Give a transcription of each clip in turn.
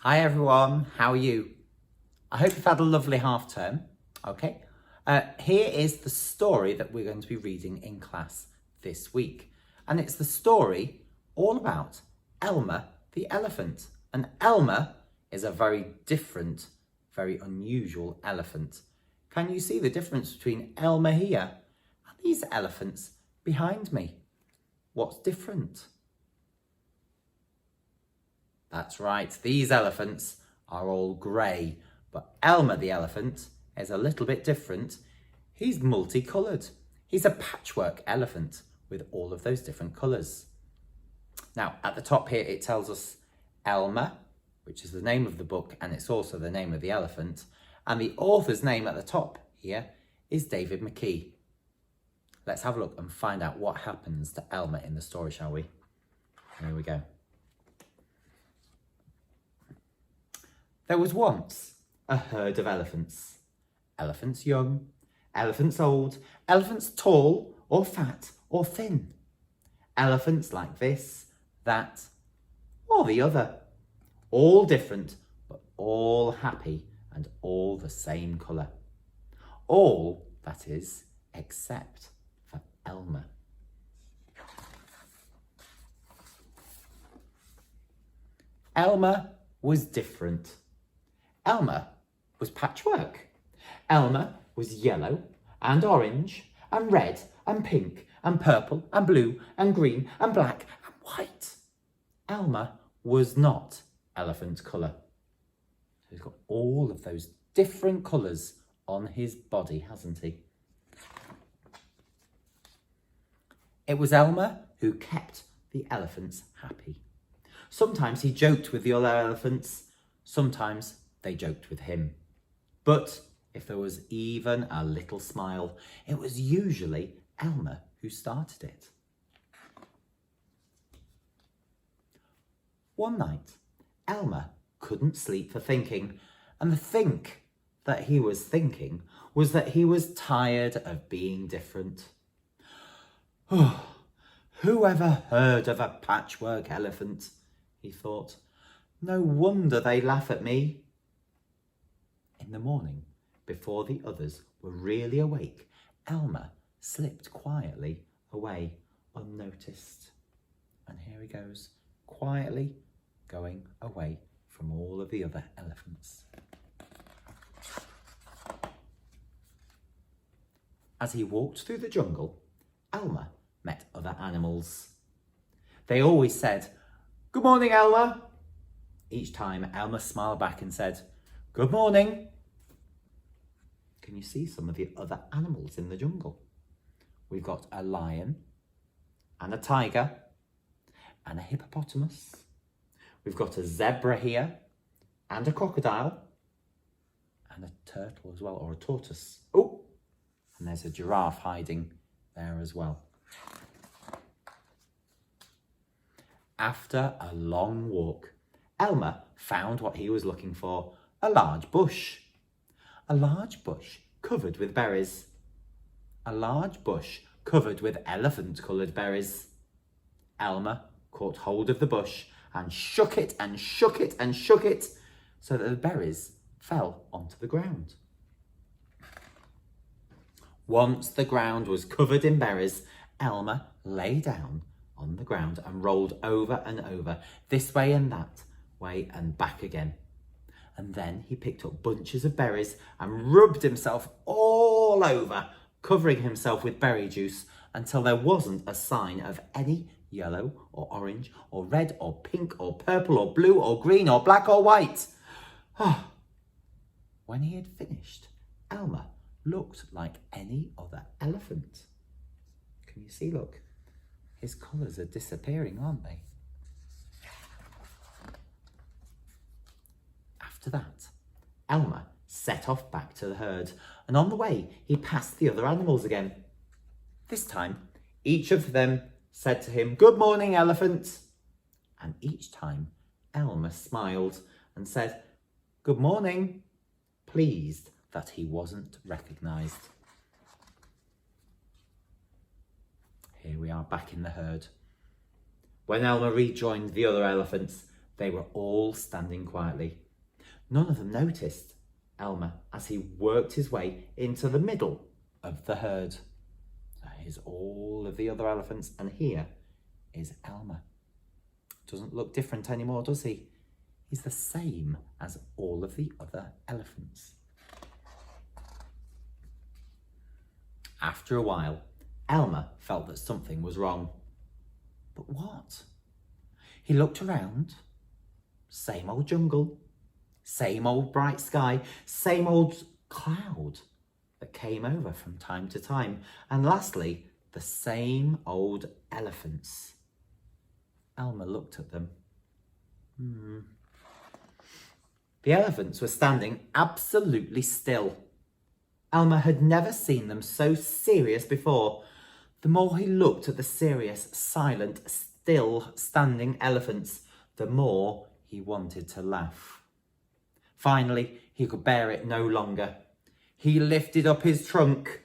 Hi everyone, how are you? I hope you've had a lovely half term. Okay, here is the story that we're going to be reading in class this week. And it's the story all about Elmer the elephant. And Elmer is a very different, very unusual elephant. Can you see the difference between Elmer here and these elephants behind me? What's different? That's right, these elephants are all grey, but Elmer the elephant is a little bit different. He's multicoloured. He's a patchwork elephant with all of those different colours. Now, at the top here, it tells us Elmer, which is the name of the book, and it's also the name of the elephant. And the author's name at the top here is David McKee. Let's have a look and find out what happens to Elmer in the story, shall we? Here we go. There was once a herd of elephants. Elephants young, elephants old, elephants tall or fat or thin. Elephants like this, that, or the other. All different, but all happy and all the same colour. All, that is, except for Elmer. Elmer was different. Elmer was patchwork. Elmer was yellow and orange and red and pink and purple and blue and green and black and white. Elmer was not elephant colour. So he's got all of those different colours on his body, hasn't he? It was Elmer who kept the elephants happy. Sometimes he joked with the other elephants, sometimes they joked with him. But if there was even a little smile, it was usually Elmer who started it. One night, Elmer couldn't sleep for thinking, and the think that he was thinking was that he was tired of being different. Oh, who ever heard of a patchwork elephant? He thought. No wonder they laugh at me. In the morning, before the others were really awake, Elmer slipped quietly away unnoticed. And here he goes, quietly going away from all of the other elephants. As he walked through the jungle, Elmer met other animals. They always said, "Good morning, Elmer." Each time, Elmer smiled back and said, "Good morning." Can you see some of the other animals in the jungle? We've got a lion and a tiger and a hippopotamus. We've got a zebra here and a crocodile and a turtle as well, or a tortoise. Oh, and there's a giraffe hiding there as well. After a long walk, Elmer found what he was looking for, a large bush. A large bush covered with berries. A large bush covered with elephant-coloured berries. Elmer caught hold of the bush and shook it and shook it and shook it so that the berries fell onto the ground. Once the ground was covered in berries, Elmer lay down on the ground and rolled over and over, this way and that way and back again. And then he picked up bunches of berries and rubbed himself all over, covering himself with berry juice until there wasn't a sign of any yellow or orange or red or pink or purple or blue or green or black or white. When he had finished, Elmer looked like any other elephant. Can you see, look? His colours are disappearing, aren't they? After that, Elmer set off back to the herd, and on the way he passed the other animals again. This time, each of them said to him, "Good morning, elephant." And each time, Elmer smiled and said, "Good morning," pleased that he wasn't recognised. Here we are back in the herd. When Elmer rejoined the other elephants, They were all standing quietly. None of them noticed Elmer as he worked his way into the middle of the herd. So here's all of the other elephants, and here is Elmer. Doesn't look different anymore, does he? He's the same as all of the other elephants. After a while, Elmer felt that something was wrong. But what? He looked around. Same old jungle, same old bright sky, same old cloud that came over from time to time. And lastly, the same old elephants. Elmer looked at them. The elephants were standing absolutely still. Elmer had never seen them so serious before. The more he looked at the serious, silent, still standing elephants, the more he wanted to laugh. Finally, he could bear it no longer. He lifted up his trunk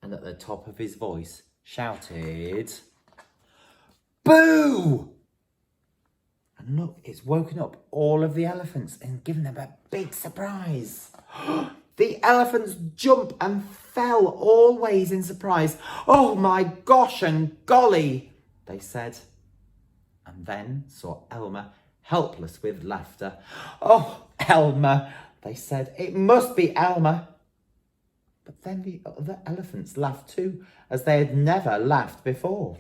and at the top of his voice shouted, "Boo!" And look, it's woken up all of the elephants and given them a big surprise. The elephants jumped and fell all ways in surprise. "Oh my gosh and golly," they said. And then saw Elmer helpless with laughter. "Oh, Elmer," they said. "It must be Elmer." But then the other elephants laughed too, as they had never laughed before.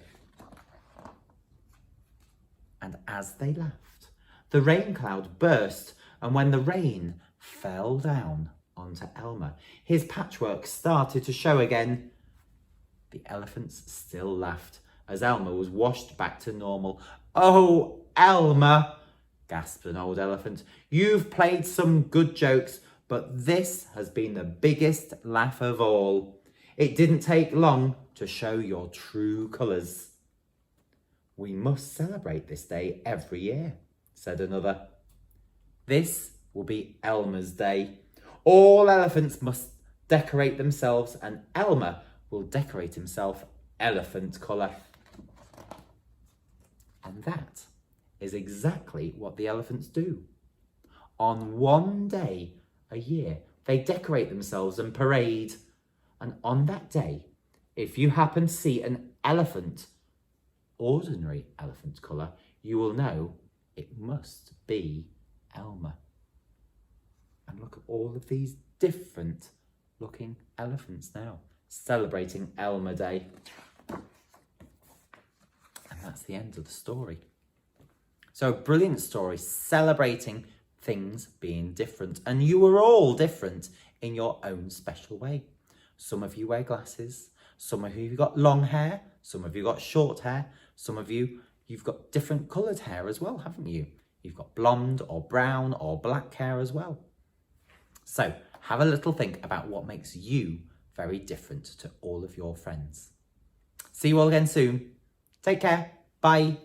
And as they laughed, the rain cloud burst, and when the rain fell down onto Elmer, his patchwork started to show again. The elephants still laughed as Elmer was washed back to normal. "Oh, Elmer," gasped an old elephant, "you've played some good jokes, but this has been the biggest laugh of all. It didn't take long to show your true colours." "We must celebrate this day every year," said another. "This will be Elmer's day. All elephants must decorate themselves, and Elmer will decorate himself elephant colour." And that is exactly what the elephants do. On one day a year, they decorate themselves and parade. And on that day, if you happen to see an elephant, ordinary elephant colour, you will know it must be Elmer. And look at all of these different looking elephants now, celebrating Elmer Day. And that's the end of the story. So a brilliant story celebrating things being different. And you are all different in your own special way. Some of you wear glasses. Some of you have got long hair. Some of you got short hair. Some of you've got different coloured hair as well, haven't you? You've got blonde or brown or black hair as well. So have a little think about what makes you very different to all of your friends. See you all again soon. Take care. Bye.